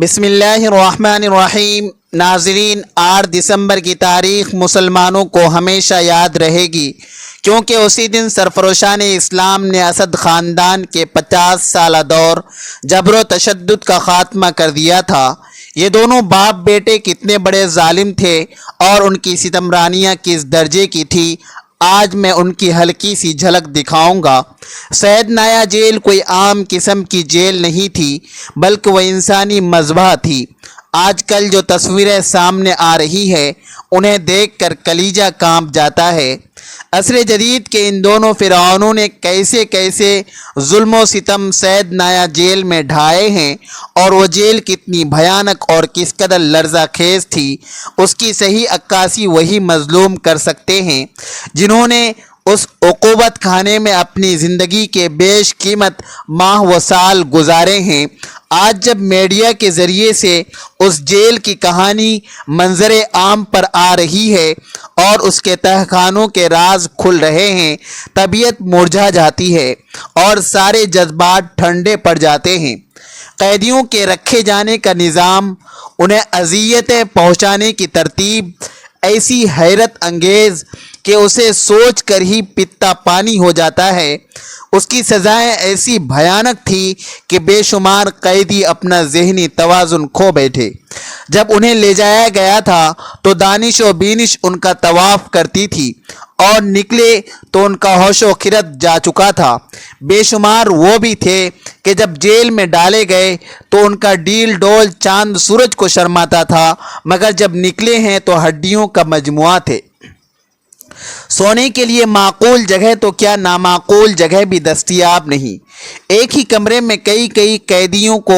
بسم اللہ الرحمن الرحیم۔ ناظرین، 8 دسمبر کی تاریخ مسلمانوں کو ہمیشہ یاد رہے گی، کیونکہ اسی دن سرفروشان اسلام نے اسد خاندان کے 50 سالہ دور جبر و تشدد کا خاتمہ کر دیا تھا۔ یہ دونوں باپ بیٹے کتنے بڑے ظالم تھے اور ان کی ستمرانیاں کس درجے کی تھی، آج میں ان کی ہلکی سی جھلک دکھاؤں گا۔ سید نایا جیل کوئی عام قسم کی جیل نہیں تھی، بلکہ وہ انسانی مذبح تھی۔ آج کل جو تصویریں سامنے آ رہی ہے انہیں دیکھ کر کلیجہ کانپ جاتا ہے۔ عصر جدید کے ان دونوں فرعونوں نے کیسے کیسے ظلم و ستم سید نایا جیل میں ڈھائے ہیں، اور وہ جیل کتنی بھیانک اور کس قدر لرزہ خیز تھی، اس کی صحیح عکاسی وہی مظلوم کر سکتے ہیں جنہوں نے اس عقوبت خانے میں اپنی زندگی کے بیش قیمت ماہ و سال گزارے ہیں۔ آج جب میڈیا کے ذریعے سے اس جیل کی کہانی منظر عام پر آ رہی ہے اور اس کے تہہ خانوں کے راز کھل رہے ہیں، طبیعت مرجھا جاتی ہے اور سارے جذبات ٹھنڈے پڑ جاتے ہیں۔ قیدیوں کے رکھے جانے کا نظام، انہیں اذیتیں پہنچانے کی ترتیب ایسی حیرت انگیز کہ اسے سوچ کر ہی پتا پانی ہو جاتا ہے۔ اس کی سزائیں ایسی بھیانک تھی کہ بے شمار قیدی اپنا ذہنی توازن کھو بیٹھے۔ جب انہیں لے جایا گیا تھا تو دانش و بینش ان کا طواف کرتی تھی، اور نکلے تو ان کا ہوش و خرد جا چکا تھا۔ بے شمار وہ بھی تھے کہ جب جیل میں ڈالے گئے تو ان کا ڈیل ڈول چاند سورج کو شرماتا تھا، مگر جب نکلے ہیں تو ہڈیوں کا مجموعہ تھے۔ سونے کے لیے معقول جگہ تو کیا نامعقول جگہ بھی دستیاب نہیں۔ ایک ہی کمرے میں کئی قیدیوں کو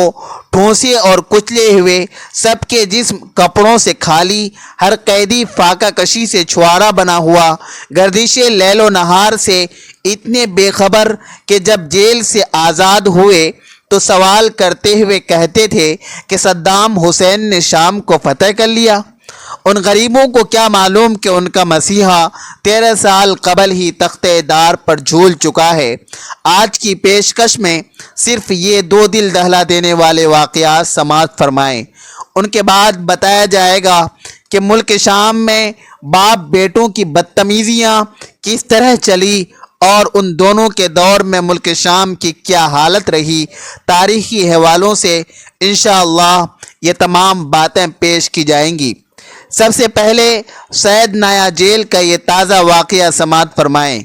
ٹھونسے اور کچلے ہوئے، سب کے جسم کپڑوں سے خالی، ہر قیدی فاقہ کشی سے چھوارا بنا ہوا، گردش لیل و نہار سے اتنے بے خبر کہ جب جیل سے آزاد ہوئے تو سوال کرتے ہوئے کہتے تھے کہ صدام حسین نے شام کو فتح کر لیا۔ ان غریبوں کو کیا معلوم کہ ان کا مسیحا 13 سال قبل ہی تختے دار پر جھول چکا ہے۔ آج کی پیشکش میں صرف یہ 2 دل دہلا دینے والے واقعات سماعت فرمائیں۔ ان کے بعد بتایا جائے گا کہ ملک شام میں باپ بیٹوں کی بدتمیزیاں کس طرح چلی، اور ان دونوں کے دور میں ملک شام کی کیا حالت رہی۔ تاریخی حوالوں سے انشاءاللہ یہ تمام باتیں پیش کی جائیں گی۔ سب سے پہلے سید نایا جیل کا یہ تازہ واقعہ سماعت فرمائیں۔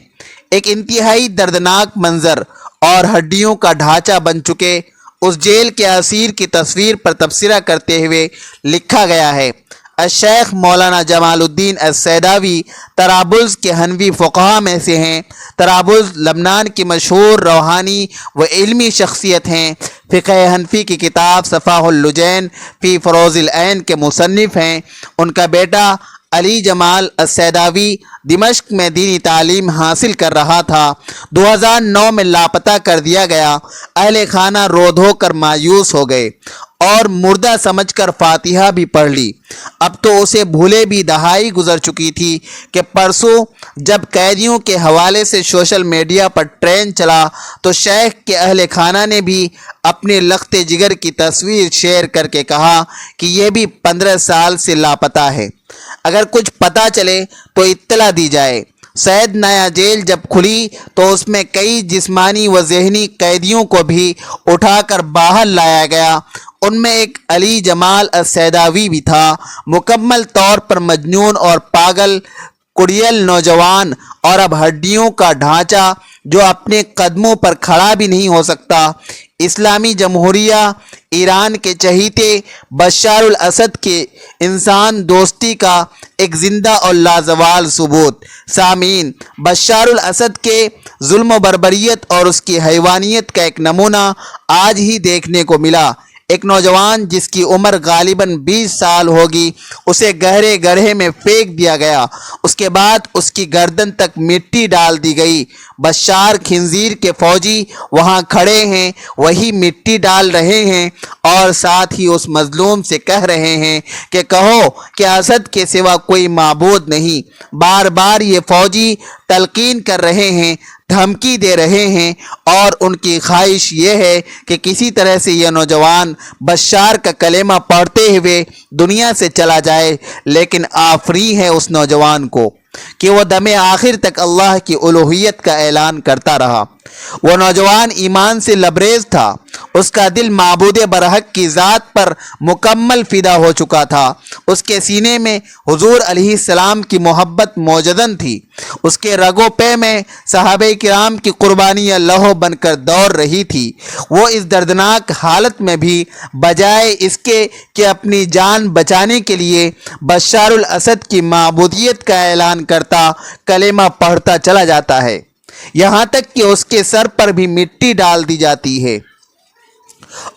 ایک انتہائی دردناک منظر اور ہڈیوں کا ڈھانچہ بن چکے اس جیل کے اسیر کی تصویر پر تبصرہ کرتے ہوئے لکھا گیا ہے۔ الشیخ مولانا جمال الدین السیداوی طرابلس کے حنفی فقہا میں سے ہیں۔ طرابلس لبنان کی مشہور روحانی و علمی شخصیت ہیں۔ فقہ حنفی کی کتاب صفاح اللجین فی فروز العین کے مصنف ہیں۔ ان کا بیٹا علی جمال السیداوی دمشق میں دینی تعلیم حاصل کر رہا تھا۔ 2009 میں لاپتہ کر دیا گیا۔ اہل خانہ رو دھو کر مایوس ہو گئے اور مردہ سمجھ کر فاتحہ بھی پڑھ لی۔ اب تو اسے بھولے بھی دہائی گزر چکی تھی کہ پرسوں جب قیدیوں کے حوالے سے سوشل میڈیا پر ٹرینڈ چلا تو شیخ کے اہل خانہ نے بھی اپنے لخت جگر کی تصویر شیئر کر کے کہا کہ یہ بھی 15 سال سے لاپتہ ہے، اگر کچھ پتہ چلے تو اطلاع دی جائے۔ سید نایا جیل جب کھلی تو اس میں کئی جسمانی و ذہنی قیدیوں کو بھی اٹھا کر باہر لایا گیا۔ ان میں ایک علی جمال السیداوی بھی تھا، مکمل طور پر مجنون اور پاگل کڑیل نوجوان، اور اب ہڈیوں کا ڈھانچہ جو اپنے قدموں پر کھڑا بھی نہیں ہو سکتا۔ اسلامی جمہوریہ ایران کے چہیتے بشار الاسد کے انسان دوستی کا ایک زندہ اور لازوال ثبوت۔ سامعین، بشار الاسد کے ظلم و بربریت اور اس کی حیوانیت کا ایک نمونہ آج ہی دیکھنے کو ملا۔ ایک نوجوان جس کی عمر غالباً 20 سال ہوگی، اسے گہرے گڑھے میں پھینک دیا گیا۔ اس کے بعد اس کی گردن تک مٹی ڈال دی گئی۔ بشار خنزیر کے فوجی وہاں کھڑے ہیں، وہی مٹی ڈال رہے ہیں اور ساتھ ہی اس مظلوم سے کہہ رہے ہیں کہ کہو کہ اسد کے سوا کوئی معبود نہیں۔ بار بار یہ فوجی تلقین کر رہے ہیں، دھمکی دے رہے ہیں، اور ان کی خواہش یہ ہے کہ کسی طرح سے یہ نوجوان بشار کا کلمہ پڑھتے ہوئے دنیا سے چلا جائے، لیکن آفری ہے اس نوجوان کو کہ وہ دم آخر تک اللہ کی الوہیت کا اعلان کرتا رہا۔ وہ نوجوان ایمان سے لبریز تھا، اس کا دل معبود برحق کی ذات پر مکمل فدا ہو چکا تھا، اس کے سینے میں حضور علیہ السلام کی محبت موجودن تھی، اس کے رگو پے میں صحابہ کرام کی قربانیاں لہو بن کر دوڑ رہی تھی۔ وہ اس دردناک حالت میں بھی بجائے اس کے کہ اپنی جان بچانے کے لیے بشار الاسد کی معبودیت کا اعلان کرتا، کلمہ پڑھتا چلا جاتا ہے، یہاں تک کہ اس کے سر پر بھی مٹی ڈال دی جاتی ہے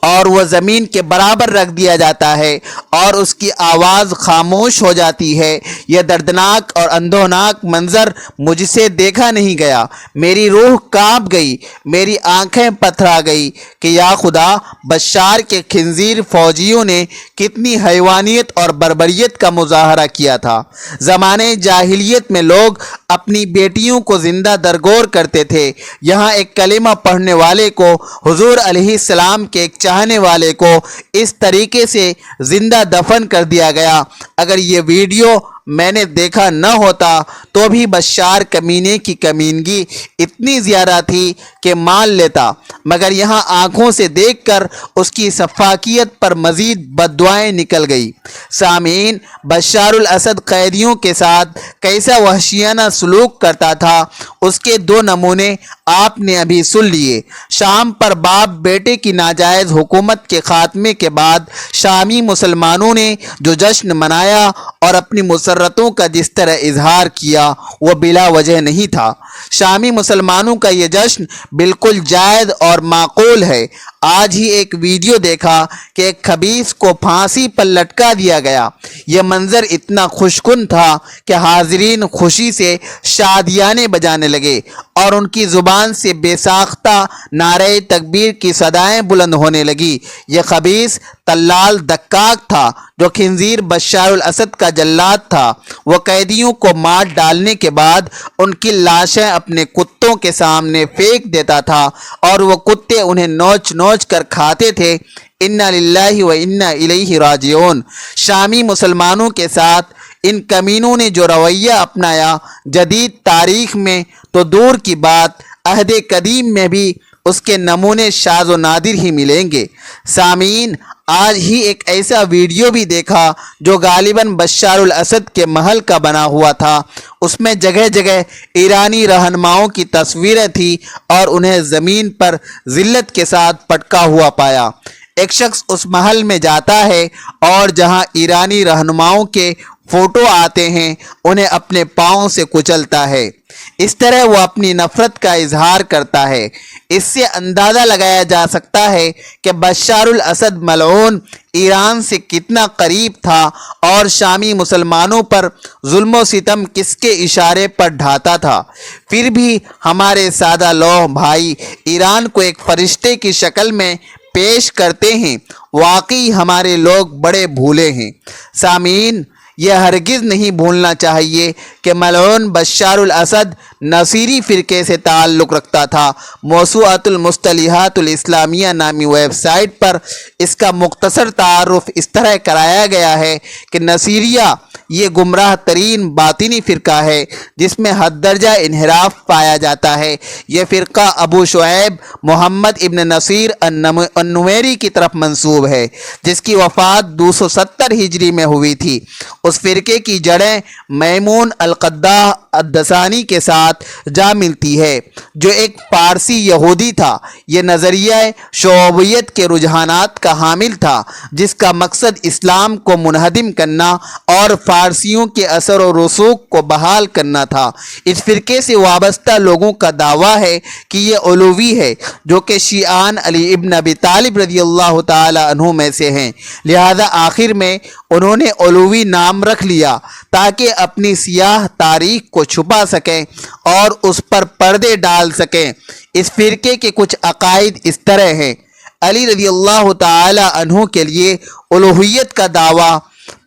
اور وہ زمین کے برابر رکھ دیا جاتا ہے اور اس کی آواز خاموش ہو جاتی ہے۔ یہ دردناک اور اندھوناک منظر مجھ سے دیکھا نہیں گیا، میری روح کانپ گئی، میری آنکھیں پتھرا گئی کہ یا خدا، بشار کے خنزیر فوجیوں نے کتنی حیوانیت اور بربریت کا مظاہرہ کیا تھا۔ زمانے جاہلیت میں لوگ اپنی بیٹیوں کو زندہ درگور کرتے تھے، یہاں ایک کلمہ پڑھنے والے کو، حضور علیہ السلام کے ایک چاہنے والے کو اس طریقے سے زندہ دفن کر دیا گیا۔ اگر یہ ویڈیو میں نے دیکھا نہ ہوتا تو بھی بشار کمینے کی کمینگی اتنی زیادہ تھی کہ مان لیتا، مگر یہاں آنکھوں سے دیکھ کر اس کی سفاکیت پر مزید بددعائیں نکل گئی۔ سامعین، بشار الاسد قیدیوں کے ساتھ کیسا وحشیانہ سلوک کرتا تھا، اس کے دو نمونے آپ نے ابھی سن لیے۔ شام پر باپ بیٹے کی ناجائز حکومت کے خاتمے کے بعد شامی مسلمانوں نے جو جشن منایا اور اپنی مسرتوں کا جس طرح اظہار کیا وہ بلا وجہ نہیں تھا۔ شامی مسلمانوں کا یہ جشن بالکل جائز اور معقول ہے۔ آج ہی ایک ویڈیو دیکھا کہ ایک خبیث کو پھانسی پر لٹکا دیا گیا۔ یہ منظر اتنا خوشگن تھا کہ حاضرین خوشی سے شادیانے بجانے لگے اور ان کی زبان سے بے ساختہ نعرہ تکبیر کی صدائیں بلند ہونے لگی۔ یہ خبیث تلال دکاک تھا جو خنزیر بشار الاسد کا جلاد تھا۔ وہ قیدیوں کو مار ڈالنے کے بعد ان کی لاشیں اپنے کتوں کے سامنے پھینک دیتا تھا اور وہ کتے انہیں نوچ نوچ کر کھاتے تھے۔ انا للہ و انا الیہ راجعون۔ شامی مسلمانوں کے ساتھ ان کمینوں نے جو رویہ اپنایا، جدید تاریخ میں تو دور کی بات، عہد قدیم میں بھی اس کے نمونے شاذ و نادر ہی ملیں گے۔ سامعین، آج ہی ایک ایسا ویڈیو بھی دیکھا جو غالباً بشار الاسد کے محل کا بنا ہوا تھا۔ اس میں جگہ جگہ ایرانی رہنماؤں کی تصویریں تھیں اور انہیں زمین پر ذلت کے ساتھ پٹکا ہوا پایا۔ ایک شخص اس محل میں جاتا ہے اور جہاں ایرانی رہنماؤں کے فوٹو آتے ہیں انہیں اپنے پاؤں سے کچلتا ہے۔ اس طرح وہ اپنی نفرت کا اظہار کرتا ہے۔ اس سے اندازہ لگایا جا سکتا ہے کہ بشار الاسد ملعون ایران سے کتنا قریب تھا اور شامی مسلمانوں پر ظلم و ستم کس کے اشارے پر ڈھاتا تھا۔ پھر بھی ہمارے سادہ لوح بھائی ایران کو ایک فرشتے کی شکل میں پیش کرتے ہیں۔ واقعی ہمارے لوگ بڑے بھولے ہیں۔ سامعین، یہ ہرگز نہیں بھولنا چاہیے کہ ملعون بشار الاسد نصیری فرقے سے تعلق رکھتا تھا۔ موسوعۃ المصطلحات الاسلامیہ نامی ویب سائٹ پر اس کا مختصر تعارف اس طرح کرایا گیا ہے کہ نصیریہ یہ گمراہ ترین باطنی فرقہ ہے جس میں حد درجہ انحراف پایا جاتا ہے۔ یہ فرقہ ابو شعیب محمد ابن نصیر النمیری کی طرف منسوب ہے جس کی وفات 270 ہجری میں ہوئی تھی۔ اس فرقے کی جڑیں میمون القداح الدسانی کے ساتھ جا ملتی ہے جو ایک پارسی یہودی تھا۔ یہ نظریہ شعوبیت کے رجحانات کا حامل تھا جس کا مقصد اسلام کو منہدم کرنا اور فارسیوں کے اثر و رسوخ کو بحال کرنا تھا۔ اس فرقے سے وابستہ لوگوں کا دعویٰ ہے کہ یہ علوی ہے جو کہ شیعان علی ابن ابی طالب رضی اللہ تعالی عنہ میں سے ہیں، لہذا آخر میں انہوں نے علوی نام رکھ لیا تاکہ اپنی سیاہ تاریخ کو چھپا سکیں اور اس پر پردے ڈال سکیں۔ اس فرقے کے کچھ عقائد اس طرح ہیں: علی رضی اللہ تعالی عنہ کے لیے الوہیت کا دعویٰ،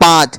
5।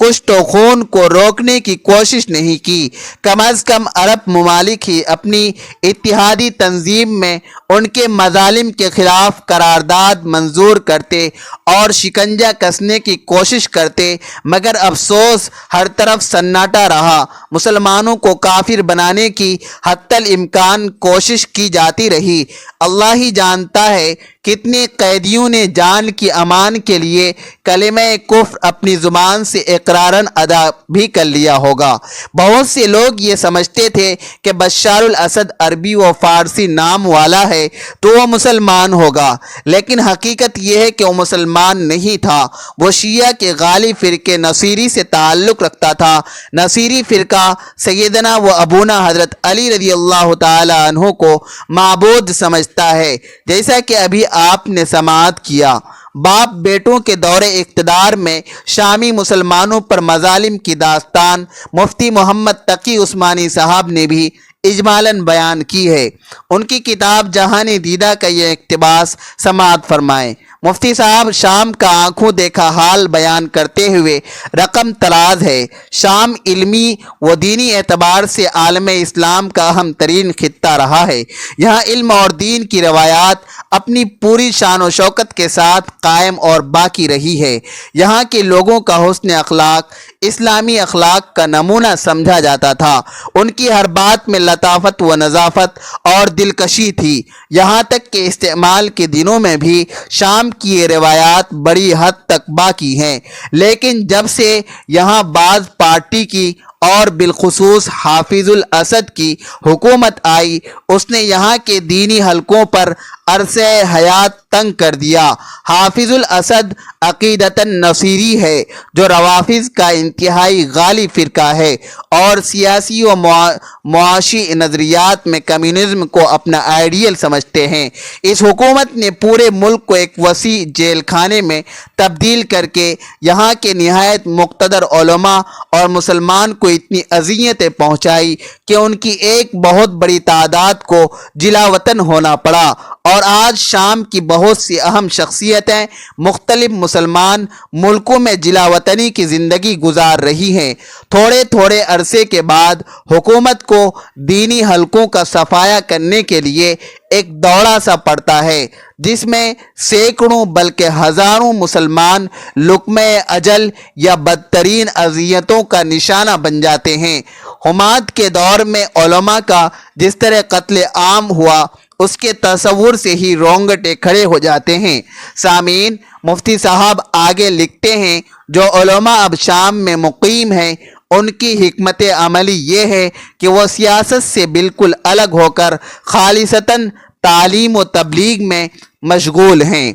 کشت و خون کو روکنے کی کوشش نہیں کی۔ کم از کم عرب ممالک ہی اپنی اتحادی تنظیم میں ان کے مظالم کے خلاف قرارداد منظور کرتے اور شکنجہ کسنے کی کوشش کرتے، مگر افسوس ہر طرف سناٹا رہا۔ مسلمانوں کو کافر بنانے کی حتی الامکان کوشش کی جاتی رہی۔ اللہ ہی جانتا ہے کتنے قیدیوں نے جان کی امان کے لیے کلمہ کفر اپنی زبان سے اقراراً ادا بھی کر لیا ہوگا۔ بہت سے لوگ یہ سمجھتے تھے کہ بشار الاسد عربی و فارسی نام والا ہے تو وہ مسلمان ہوگا، لیکن حقیقت یہ ہے کہ وہ مسلمان نہیں تھا۔ وہ شیعہ کے غالب فرقے نصیری سے تعلق رکھتا تھا۔ نصیری فرقہ سیدنا و ابونا حضرت علی رضی اللہ تعالی عنہ کو معبود سمجھتا ہے، جیسا کہ ابھی آپ نے سماعت کیا۔ باپ بیٹوں کے دور اقتدار میں شامی مسلمانوں پر مظالم کی داستان مفتی محمد تقی عثمانی صاحب نے بھی اجمالاً بیان کی ہے۔ ان کی کتاب جہان دیدہ کا یہ اقتباس سماعت فرمائیں۔ مفتی صاحب شام کا آنکھوں دیکھا حال بیان کرتے ہوئے رقم طراز ہے۔ شام علمی و دینی اعتبار سے عالم اسلام کا اہم ترین خطہ رہا ہے۔ یہاں علم اور دین کی روایات اپنی پوری شان و شوکت کے ساتھ قائم اور باقی رہی ہے۔ یہاں کے لوگوں کا حسن اخلاق اسلامی اخلاق کا نمونہ سمجھا جاتا تھا۔ ان کی ہر بات میں لطافت و نظافت اور دلکشی تھی، یہاں تک کہ استعمال کے دنوں میں بھی شام کی یہ روایات بڑی حد تک باقی ہیں۔ لیکن جب سے یہاں بعض پارٹی کی اور بالخصوص حافظ الاسد کی حکومت آئی، اس نے یہاں کے دینی حلقوں پر عرصہ حیات تنگ کر دیا۔ حافظ الاسد عقیدتاً نصیری ہے، جو روافظ کا انتہائی غالب فرقہ ہے اور سیاسی و معاشی نظریات میں کمیونزم کو اپنا آئیڈیل سمجھتے ہیں۔ اس حکومت نے پورے ملک کو ایک وسیع جیل خانے میں تبدیل کر کے یہاں کے نہایت مقتدر علماء اور مسلمان کو اتنی اذیتیں پہنچائی کہ ان کی ایک بہت بڑی تعداد کو جلا وطن ہونا پڑا، اور آج شام کی بہت سی اہم شخصیتیں مختلف مسلمان ملکوں میں جلا وطنی کی زندگی گزار رہی ہیں۔ تھوڑے تھوڑے عرصے کے بعد حکومت کو دینی حلقوں کا صفایا کرنے کے لیے ایک دوڑا سا پڑتا ہے، جس میں سینکڑوں بلکہ ہزاروں مسلمان لقمہ اجل یا بدترین اذیتوں کا نشانہ بن جاتے ہیں۔ حماد کے دور میں علماء کا جس طرح قتل عام ہوا، اس کے تصور سے ہی رونگٹے کھڑے ہو جاتے ہیں۔ سامعین، مفتی صاحب آگے لکھتے ہیں، جو علماء اب شام میں مقیم ہیں، ان کی حکمت عملی یہ ہے کہ وہ سیاست سے بالکل الگ ہو کر خالصتاً تعلیم و تبلیغ میں مشغول ہیں،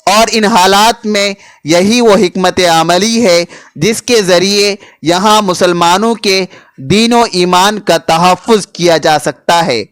اور ان حالات میں یہی وہ حکمت عملی ہے جس کے ذریعے یہاں مسلمانوں کے دین و ایمان کا تحفظ کیا جا سکتا ہے۔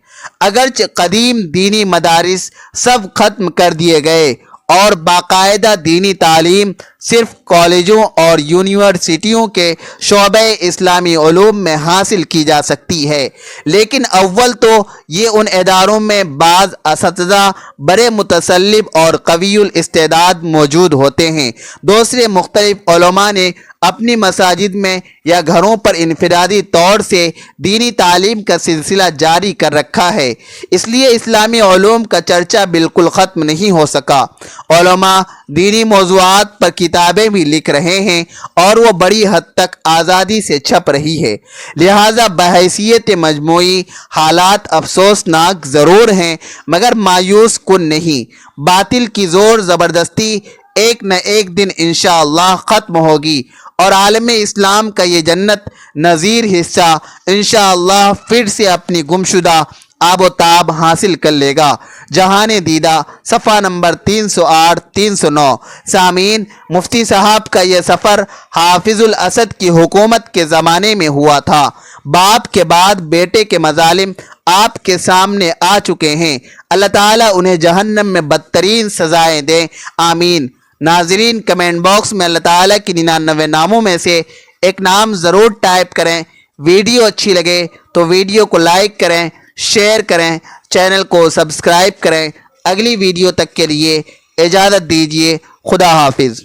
اگرچہ قدیم دینی مدارس سب ختم کر دیے گئے اور باقاعدہ دینی تعلیم صرف کالجوں اور یونیورسٹیوں کے شعبہ اسلامی علوم میں حاصل کی جا سکتی ہے، لیکن اول تو یہ ان اداروں میں بعض اساتذہ بڑے متسلب اور قوی الاستعداد موجود ہوتے ہیں۔ دوسرے مختلف علماء نے اپنی مساجد میں یا گھروں پر انفرادی طور سے دینی تعلیم کا سلسلہ جاری کر رکھا ہے، اس لیے اسلامی علوم کا چرچا بالکل ختم نہیں ہو سکا۔ علماء دینی موضوعات پر کتابیں بھی لکھ رہے ہیں اور وہ بڑی حد تک آزادی سے چھپ رہی ہے، لہٰذا بحیثیت مجموعی حالات افسوسناک ضرور ہیں مگر مایوس کن نہیں۔ باطل کی زور زبردستی ایک نہ ایک دن انشاءاللہ ختم ہوگی اور عالم اسلام کا یہ جنت نظیر حصہ انشاءاللہ پھر سے اپنی گمشدہ آب و تاب حاصل کر لے گا۔ جہان دیدہ صفحہ نمبر 308-309۔ سامعین، مفتی صاحب کا یہ سفر حافظ الاسد کی حکومت کے زمانے میں ہوا تھا۔ باپ کے بعد بیٹے کے مظالم آپ کے سامنے آ چکے ہیں۔ اللہ تعالیٰ انہیں جہنم میں بدترین سزائیں دیں، آمین۔ ناظرین، کمنٹ باکس میں اللہ تعالیٰ کی 99 ناموں میں سے ایک نام ضرور ٹائپ کریں۔ ویڈیو اچھی لگے تو ویڈیو کو لائک کریں، شیئر کریں، چینل کو سبسکرائب کریں۔ اگلی ویڈیو تک کے لیے اجازت دیجیے، خدا حافظ۔